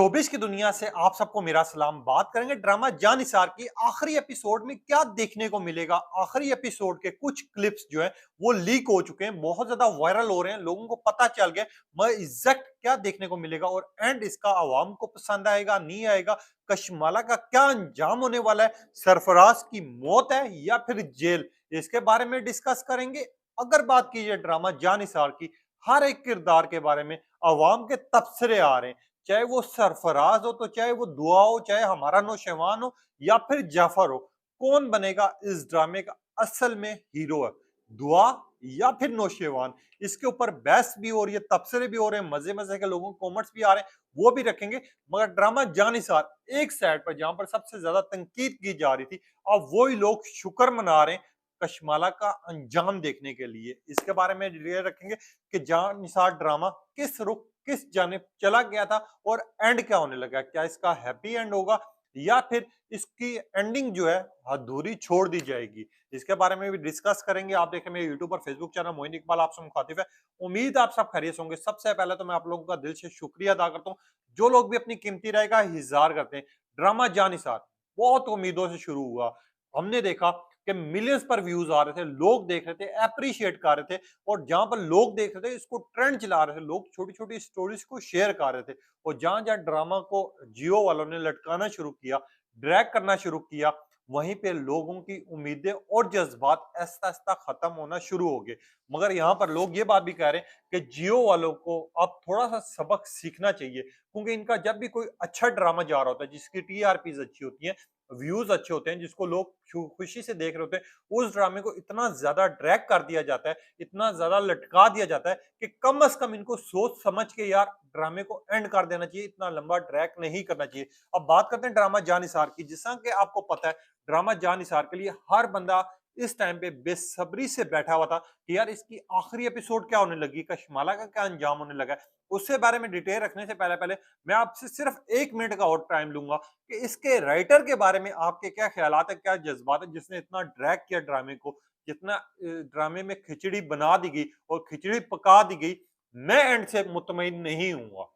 Showbiz की दुनिया से आप सबको मेरा सलाम। बात करेंगे ड्रामा जान निसार की आखिरी एपिसोड में क्या देखने को मिलेगा। आखिरी एपिसोड के कुछ क्लिप्स जो हैं वो लीक हो चुके हैं, बहुत ज्यादा वायरल हो रहे हैं, लोगों को पता चल गया मगर एग्जैक्ट क्या देखने को मिलेगा और एंड इसका आवाम को पसंद आएगा नहीं आएगा, कशमाला का क्या अंजाम होने वाला है, सरफराज की मौत है या फिर जेल, इसके बारे में डिस्कस करेंगे। अगर बात कीजिए ड्रामा जान निसार की, हर एक किरदार के बारे में अवाम के तबसरे आ रहे हैं, चाहे वो सरफराज हो, तो चाहे वो दुआ हो, चाहे हमारा नौशेवान हो या फिर जाफर हो। कौन बनेगा इस ड्रामे का असल में हीरो है, दुआ या फिर नौशेवान? इसके ऊपर बहस भी हो रही है, तबसरे भी हो रहे हैं, मजे मजे के लोगों को कमेंट्स भी आ रहे हैं, वो भी रखेंगे। मगर ड्रामा जानिसार एक साइड पर जहां पर सबसे ज्यादा तनकीद की जा रही थी, अब वही लोग शुक्र मना रहे हैं कशमाला का अंजाम देखने के लिए। इसके बारे में डिटेल रखेंगे कि जानिसार ड्रामा किस रुख किस जानिब चला गया था और एंड क्या होने लगा। क्या इसका हैप्पी एंड होगा या फिर इसकी एंडिंग जो है अधूरी छोड़ दी जाएगी? इसके बारे में भी डिस्कस करेंगे। आप देखें मेरे यूट्यूब और फेसबुक चैनल मोइन इकबाल आपसे मुखातिब है। उम्मीद आप सब खैरियत होंगे। सबसे पहले तो मैं आप लोगों का दिल से शुक्रिया अदा करता हूँ जो लोग भी अपनी कीमती राय का इजहार करते हैं। ड्रामा जानिसार बहुत उम्मीदों से शुरू हुआ, हमने देखा कि मिलियंस पर व्यूज आ रहे थे, लोग देख रहे थे, अप्रिशिएट कर रहे थे, और जहां पर लोग देख रहे थे इसको ट्रेंड चला रहे थे, लोग छोटी छोटी स्टोरीज को शेयर कर रहे थे, और जहां जहां ड्रामा को जियो वालों ने लटकाना शुरू किया, ड्रैग करना शुरू किया, वहीं पे लोगों की उम्मीदें और जज्बात आहिस्ता आहिस्ता खत्म होना शुरू हो गए। मगर यहाँ पर लोग ये बात भी कह रहे हैं कि जियो वालों को अब थोड़ा सा सबक सीखना चाहिए, क्योंकि इनका जब भी कोई अच्छा ड्रामा जा रहा होता है जिसकी टीआरपीज अच्छी होती है, व्यूज अच्छे होते हैं, जिसको लोग खुशी से देख रहे होते हैं, उस ड्रामे को इतना ज्यादा ड्रैग कर दिया जाता है, इतना ज्यादा लटका दिया जाता है कि कम से कम इनको सोच समझ के यार ड्रामे को एंड कर देना चाहिए, इतना लंबा ड्रैग नहीं करना चाहिए। अब बात करते हैं ड्रामा जान निसार की। जिस कि आपको पता है ड्रामा जान निसार के लिए हर बंदा इस टाइम पे बेसब्री से बैठा हुआ था कि यार इसकी आखिरी एपिसोड क्या होने लगी, कशमाला का क्या अंजाम होने लगा है। उससे बारे में डिटेल रखने से पहले पहले मैं आपसे सिर्फ 1 मिनट का और टाइम लूंगा कि इसके राइटर के बारे में आपके क्या ख्यालात है, क्या जज्बात है, जिसने इतना ड्रैग किया ड्रामे को, जितना ड्रामे में खिचड़ी बना दी गई और खिचड़ी पका दी गई। मैं एंड से मुतमईन नहीं हूँ,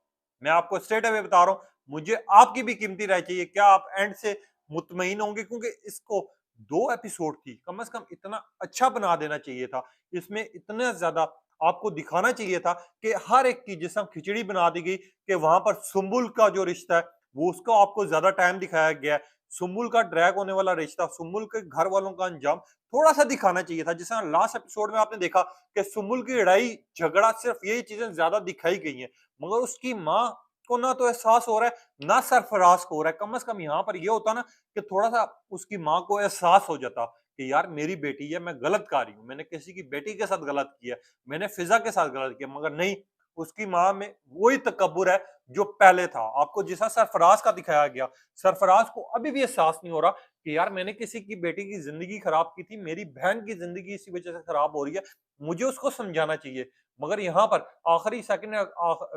मैं आपको स्ट्रेट अवे बता रहा हूँ। मुझे आपकी भी कीमती राय चाहिए, क्या आप एंड से मुतमईन होंगे? क्योंकि इसको 2 एपिसोड थी, कम से कम इतना अच्छा बना देना चाहिए था, इसमें इतना ज्यादा आपको दिखाना चाहिए था कि हर एक की जिसम खिचड़ी बना दी गई कि वहां पर सुम्बुल का जो रिश्ता है वो उसका आपको ज्यादा टाइम दिखाया गया है। सुम्बुल का ड्रैग होने वाला रिश्ता, सुम्बुल के घर वालों का अंजाम थोड़ा सा दिखाना चाहिए था। जैसा लास्ट एपिसोड में आपने देखा कि सुम्बुल की लड़ाई झगड़ा, सिर्फ यही चीजें ज्यादा दिखाई गई हैं, मगर उसकी माँ को ना तो एहसास हो रहा है ना सरफराज को हो रहा है। कम से कम यहाँ पर यह होता ना कि थोड़ा सा उसकी माँ को एहसास हो जाता कि यार मेरी बेटी है, मैं गलत कर रही हूँ, मैंने किसी की बेटी के साथ गलत किया, मैंने फिजा के साथ गलत किया। मगर नहीं, उसकी माँ में वही तकब्बुर है जो पहले था। आपको जैसा सरफराज का दिखाया गया, सरफराज को अभी भी एहसास नहीं हो रहा कि यार मैंने किसी की बेटी की जिंदगी खराब की थी, मेरी बहन की जिंदगी इसी वजह से खराब हो रही है, मुझे उसको समझाना चाहिए। मगर यहाँ पर आखिरी सेकंड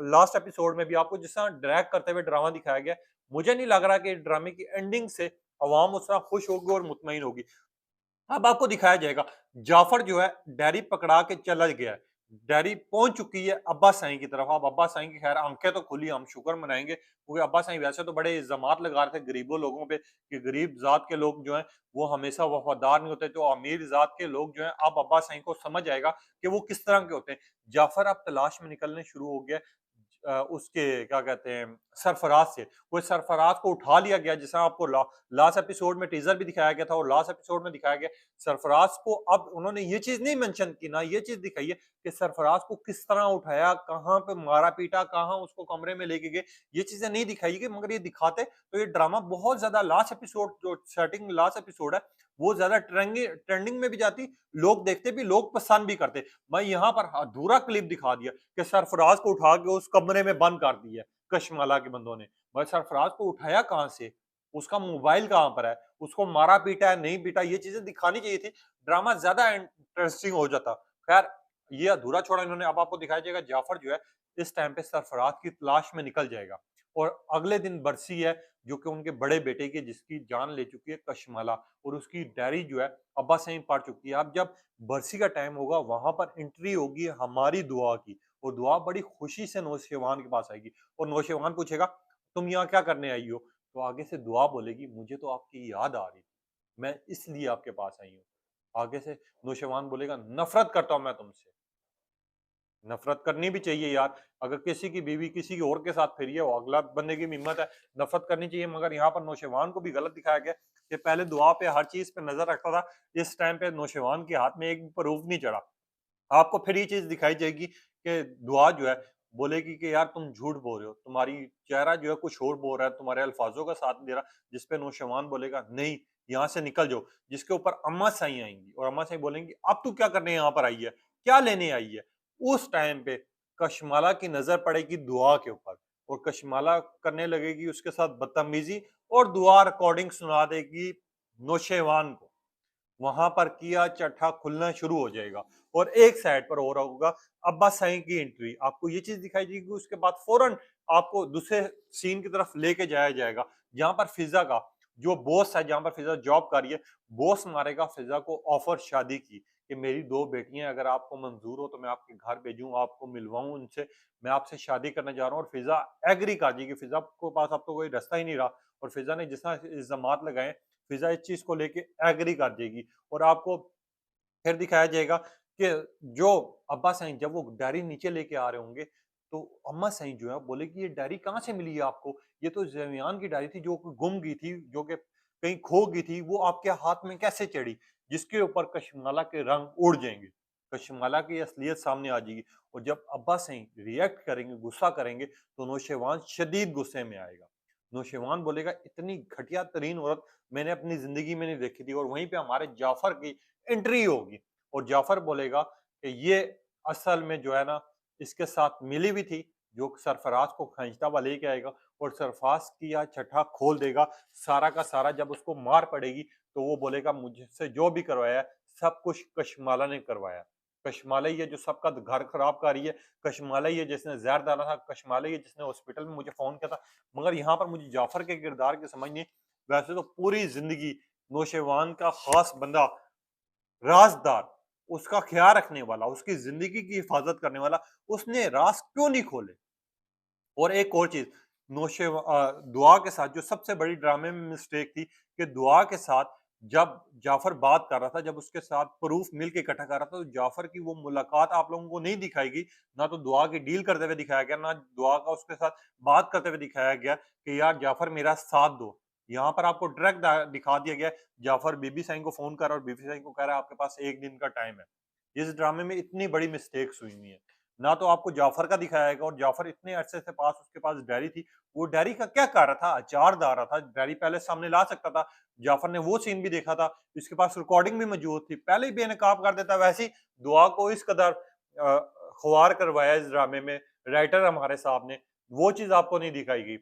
लास्ट एपिसोड में भी आपको जिस तरह ड्रैग करते हुए ड्रामा दिखाया गया, मुझे नहीं लग रहा कि ड्रामे की एंडिंग से अवाम उस तरह खुश होगी और मुतमईन होगी। अब आपको दिखाया जाएगा जाफर जो है डायरी पकड़ा के चला गया है, डायरी पहुंच चुकी है अब्बा साईं की तरफ। अब अब्बा साईं की खैर आंखें तो खुली, हम शुक्र मनाएंगे, क्योंकि अब्बा साईं वैसे तो बड़े इल्जामात लगा रहे थे गरीबों लोगों पे कि गरीब जात के लोग जो हैं वो हमेशा वफादार नहीं होते, तो अमीर जात के लोग जो हैं, अब अब्बा साईं को समझ आएगा कि वो किस तरह के होते हैं। जाफर अब तलाश में निकलने शुरू हो गया उसके क्या कहते हैं सरफराज से। वो सरफराज को उठा लिया गया, जैसा आपको लास्ट एपिसोड में टीजर भी दिखाया गया था और लास्ट एपिसोड में दिखाया गया सरफराज को। अब उन्होंने ये चीज नहीं मेंशन की, ना ये चीज दिखाई है कि सरफराज को किस तरह उठाया, कहाँ पे मारा पीटा, कहाँ उसको कमरे में लेके गए, ये चीजें नहीं दिखाई गई। मगर ये दिखाते तो ये ड्रामा बहुत ज्यादा, लास्ट एपिसोड जो सेटिंग लास्ट एपिसोड है वो ज्यादा ट्रेंडिंग ट्रेंडिंग में भी जाती, लोग देखते भी, लोग पसंद भी करते। मैं यहाँ पर अधूरा क्लिप दिखा दिया कि सरफराज को उठा के उस कमरे में बंद कर दिया कशमाला के बंदों ने। भाई सरफराज को उठाया कहाँ से, उसका मोबाइल कहाँ पर है, उसको मारा पीटा है नहीं पीटा, ये चीजें दिखानी चाहिए थी, ड्रामा ज्यादा इंटरेस्टिंग हो जाता। खैर ये अधूरा छोड़ा इन्होंने। अब आपको दिखाया जाएगा जाफर जो है इस टाइम पे सरफराज की तलाश में निकल जाएगा, और अगले दिन बरसी है जो कि उनके बड़े बेटे की जिसकी जान ले चुकी है कशमाला, और उसकी डायरी जो है अब्बा से पढ़ चुकी है। अब जब बरसी का टाइम होगा वहां पर एंट्री होगी हमारी दुआ की, और दुआ बड़ी खुशी से नौशेवान के पास आएगी और नौशेवान पूछेगा तुम यहाँ क्या करने आई हो? तो आगे से दुआ बोलेगी, मुझे तो आपकी याद आ रही थी, मैं इसलिए आपके पास आई हूँ। आगे से नौशवान बोलेगा, नफ़रत करता हूँ मैं तुमसे। नफ़रत करनी भी चाहिए यार, अगर किसी की बीवी किसी और के साथ फिरी है, वो अगला बंदे की भी हिम्मत है, नफ़रत करनी चाहिए, मगर यहाँ पर नौशवान को भी गलत दिखाया गया कि पहले दुआ पे हर चीज़ पे नज़र रखता था, इस टाइम पे नौशवान के हाथ में एक भी प्रूफ नहीं चढ़ा। आपको फिर ये चीज़ दिखाई जाएगी कि दुआ जो है बोलेगी कि यार तुम झूठ बोल रहे हो, तुम्हारी चेहरा जो है कुछ और बोल रहा है, तुम्हारे अल्फाज़ों का साथ नहीं दे रहा, जिस पे नौशवान बोलेगा नहीं, यहाँ से निकल जाओ। जिसके ऊपर अम्मा साईं आएँगी और अम्मा साईं बोलेंगी, अब तू क्या करने यहाँ पर आई है? क्या लेने आई है? उस टाइम पे कशमाला की नज़र पड़ेगी दुआ के ऊपर और कशमाला करने लगेगी उसके साथ बदतमीज़ी और दुआ रिकॉर्डिंग सुना देगी नौशेवान को। वहां पर किया चट्टा खुलना शुरू हो जाएगा और एक साइड पर हो रहा होगा अब्बास साईं की एंट्री। आपको ये चीज दिखाई देगी, उसके बाद फौरन आपको दूसरे सीन की तरफ लेके जाया जाएगा जहां पर फिजा का जो बॉस है, जहां पर फिजा जॉब कर रही है, बॉस मारेगा फिजा को ऑफर शादी की कि मेरी दो बेटियां, अगर आपको मंजूर हो तो मैं आपके घर भेजूं, आपको मिलवाऊं उनसे, मैं आपसे शादी करने जा रहा हूँ। और फिजा एग्री कर जाएगी, फिजा को पास अब तो कोई रास्ता ही नहीं रहा और फिजा ने जिस तरह इल्जामात लगाए, फिजा इस चीज को लेके एग्री कर जाएगी। और आपको फिर दिखाया जाएगा कि जो अब्बा साईं जब वो डायरी नीचे लेके आ रहे होंगे, तो अम्मा साईं जो है बोलेगी, ये डायरी कहाँ से मिली है आपको? ये तो ज़ेमियान की डायरी थी जो कि गुम गई थी, जो कि कहीं खो गई थी, वो आपके हाथ में कैसे चढ़ी? जिसके ऊपर कशमाला के रंग उड़ जाएँगे, कशमाला की असलियत सामने आ जाएगी और जब अब्बा साईं रिएक्ट करेंगे, गुस्सा करेंगे, तो नौशेवान शदीद गुस्से में आएगा। नौशेवान बोलेगा, इतनी घटिया तरीन औरत मैंने अपनी ज़िंदगी में नहीं देखी थी और वहीं पे हमारे जाफ़र की एंट्री होगी और जाफर बोलेगा कि ये असल में जो है ना इसके साथ मिली भी थी, जो सरफराज को खींचता हुआ लेके आएगा और सरफराज की यह छठा खोल देगा सारा का सारा। जब उसको मार पड़ेगी तो वो बोलेगा, मुझसे जो भी करवाया है सब कुछ कशमाला ने करवाया। कशमाला ही है जो सबका घर खराब कर रही है, कशमाला ही है जिसने जहर डाला था, कशमाला ही है जिसने हॉस्पिटल में मुझे फोन किया था। मगर यहाँ पर मुझे जाफर के किरदार की समझ नहीं। वैसे तो पूरी जिंदगी नौशेवान का खास बंदा, राज़दार, उसका ख़्याल रखने वाला, उसकी ज़िंदगी की हिफ़ाज़त करने वाला, उसने राज़ क्यों नहीं खोले? और एक और चीज़, दुआ के साथ जो सबसे बड़ी ड्रामे में मिस्टेक थी कि दुआ के साथ जब जाफ़र बात कर रहा था, जब उसके साथ प्रूफ़ मिल के इकट्ठा कर रहा था, तो जाफ़र की वो मुलाकात आप लोगों को नहीं दिखाई गई, ना तो दुआ की डील करते हुए दिखाया गया, ना दुआ का उसके साथ बात करते हुए दिखाया गया कि यार जाफ़र मेरा साथ दो। यहाँ पर आपको डायरेक्ट दिखा दिया गया है, जाफ़र बीबी साईं को फ़ोन कर रहा है और बीबी साईं को कह रहा है आपके पास 1 दिन का टाइम है। इस ड्रामे में इतनी बड़ी मिस्टेक्स हुई हुई हैं। ना तो आपको जाफ़र का दिखाया गया और जाफ़र इतने अरसे से पास उसके पास डायरी थी, वो डायरी का क्या कर रहा था? अचार डाल रहा था, डायरी पहले सामने ला सकता था। जाफ़र ने वो सीन भी देखा था, इसके पास रिकॉर्डिंग भी मौजूद थी, पहले ही बेनकाब कर देता। वैसे ही दुआ को इस कदर खुआर करवाया इस ड्रामे में राइटर हमारे साहब ने, वो चीज़ आपको नहीं दिखाई गई।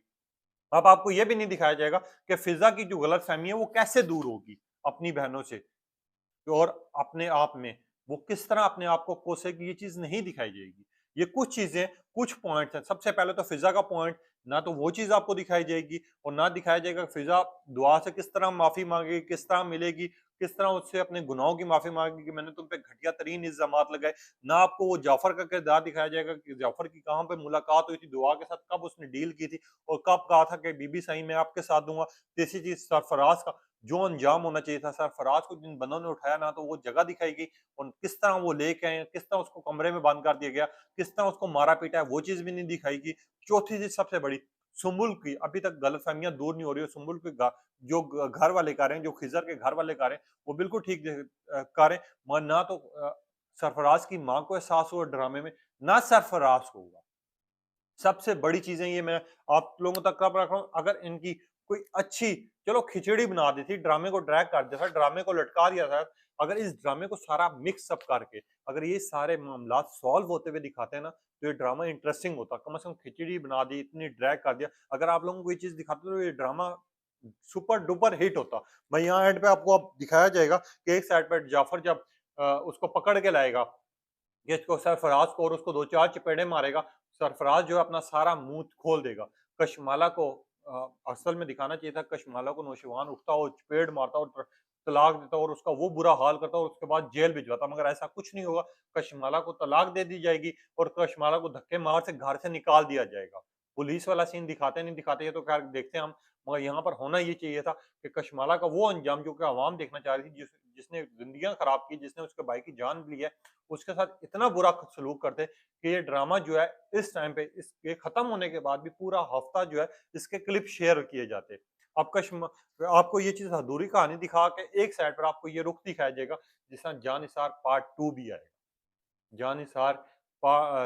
अब आपको ये भी नहीं दिखाया जाएगा कि फ़िज़ा की जो गलतफ़हमी है वो कैसे दूर होगी अपनी बहनों से और अपने आप में, वो किस तरह अपने आप को कोसेगी, ये चीज़ नहीं दिखाई जाएगी। ये कुछ चीज़ें, कुछ पॉइंट्स हैं। सबसे पहले तो फ़िज़ा का पॉइंट, ना तो वो चीज़ आपको दिखाई जाएगी और ना दिखाया जाएगा फ़िज़ा दुआ से किस तरह माफ़ी माँगेगी, किस तरह मिलेगी, किस तरह उससे अपने गुनाहों की माफ़ी माँगेगी कि मैंने तुम पे घटिया तरीन इल्ज़ामात लगाए। ना आपको वो जाफ़र का किरदार दिखाया जाएगा कि जाफ़र की कहाँ पे मुलाकात हुई थी दुआ के साथ, कब उसने डील की थी और कब कहा था कि बीबी सही मैं आपके साथ दूँगा। तीसरी चीज़ सरफ़राज़ का जो अंजाम होना चाहिए था, सरफराज को जिन बंदों ने उठाया, ना तो वो जगह दिखाई गई और किस तरह वो लेके आए, किस तरह उसको कमरे में बंद कर दिया गया, किस तरह उसको मारा पीटा है, वो चीज़ भी नहीं दिखाई गई। चौथी चीज़ सबसे बड़ी, सुम्बुल की अभी तक गलतफ़हमियाँ दूर नहीं हो रही है। सुम्बुल के जो घर वाले कर रहे हैं, जो खिज़र के घर वाले कर रहे हैं, वो बिल्कुल ठीक कर रहे हैं। मगर ना तो सरफराज की माँ को एहसास हुआ ड्रामे में, ना सरफराज को हुआ। सबसे बड़ी चीज़ें ये मैं आप लोगों तक कब रख रहा हूँ, अगर इनकी कोई अच्छी, चलो खिचड़ी बना दी थी, ड्रामे को ड्रैग कर दिया था, ड्रामे को लटका दिया था। अगर इस ड्रामे को सारा मिक्स अप करके, अगर ये सारे मामलात सॉल्व होते हुए दिखाते हैं ना, तो ये ड्रामा इंटरेस्टिंग होता। कम से कम खिचड़ी बना दी, इतनी ड्रैग कर दिया। अगर आप लोगों को ये चीज़ दिखाते तो ये ड्रामा सुपर डुपर हिट होता। मैं यहाँ एंड पे आपको अब दिखाया जाएगा कि एक साइड पे जाफ़र जब उसको पकड़ के लाएगा, ये इसको सरफराज को और उसको 2-4 चपेड़े मारेगा, सरफराज जो है अपना सारा मुँह खोल देगा। कशमाला को असल में दिखाना चाहिए था, कशमाला को नौशवान उठता और चपेड़ मारता और तलाक देता और उसका वो बुरा हाल करता और उसके बाद जेल भिजवाता, मगर ऐसा कुछ नहीं होगा। कशमाला को तलाक दे दी जाएगी और कशमाला को धक्के मार से घर से निकाल दिया जाएगा। पुलिस वाला सीन दिखाते नहीं दिखाते ये तो खैर देखते हैं हम, मगर यहाँ पर होना ये चाहिए था कि कशमाला का वो अंजाम जो कि अवाम देखना चाह रही थी, जिसने जिंदगियां खराब की, जिसने उसके भाई की जान ली है, उसके साथ इतना बुरा सलूक करते कि ये ड्रामा जो है इस टाइम पे इसके खत्म होने के बाद भी पूरा हफ्ता जो है इसके क्लिप शेयर किए जाते। अब कश्म आपको ये चीज अधूरी कहानी दिखा के एक साइड पर आपको ये रुख दिखाया जाएगा, जिस तरह जानिसार पार्ट 2 भी आएगा। जानिसार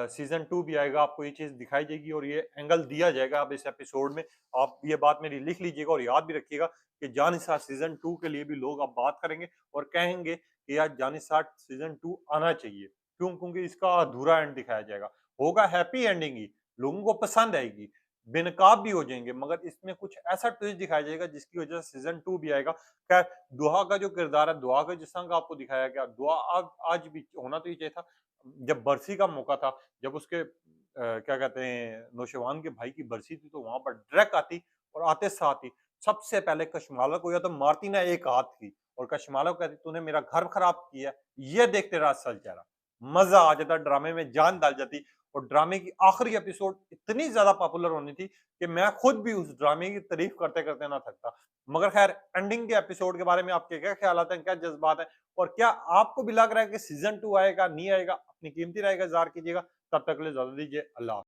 सीज़न 2 भी आएगा, आपको ये चीज़ दिखाई जाएगी और ये एंगल दिया जाएगा अब इस एपिसोड में। आप ये बात मेरी लिख लीजिएगा और याद भी रखिएगा कि जानिसार सीज़न 2 के लिए भी लोग अब बात करेंगे और कहेंगे कि यार जानिसार सीज़न 2 आना चाहिए। क्यों? क्योंकि इसका अधूरा एंड दिखाया जाएगा। होगा हैप्पी एंडिंग ही, लोगों को पसंद आएगी, बेनकाब भी हो जाएँगे, मगर इसमें कुछ ऐसा ट्विस्ट दिखाया जाएगा जिसकी वजह से सीज़न 2 भी आएगा। खैर, दुआ का जो किरदार है, दुआ का जिस तरह का आपको दिखाया गया, दुआ अब आज भी होना तो ये चाहिए था। जब बरसी का मौका था, जब उसके क्या कहते हैं, नौशवान के भाई की बरसी थी, तो वहाँ पर ट्रक आती और आते साथ ही सबसे पहले कशमाला को या तो मारती ना एक हाथ की और कशमाला को कहती तूने मेरा घर खराब किया, ये देख तेरा असल चेहरा। मज़ा आ जाता, ड्रामे में जान डाल जाती और ड्रामे की आखिरी एपिसोड इतनी ज़्यादा पॉपुलर होनी थी कि मैं खुद भी उस ड्रामे की तारीफ करते-करते ना थकता। मगर खैर एंडिंग के एपिसोड के बारे में आपके क्या ख़्यालात हैं, क्या जज़्बात हैं? और क्या आपको भी लग रहा है कि सीज़न 2 आएगा, नहीं आएगा? अपनी कीमती राय का इज़हार कीजिएगा। तब तक के लिए इजाज़त दीजिए। अल्लाह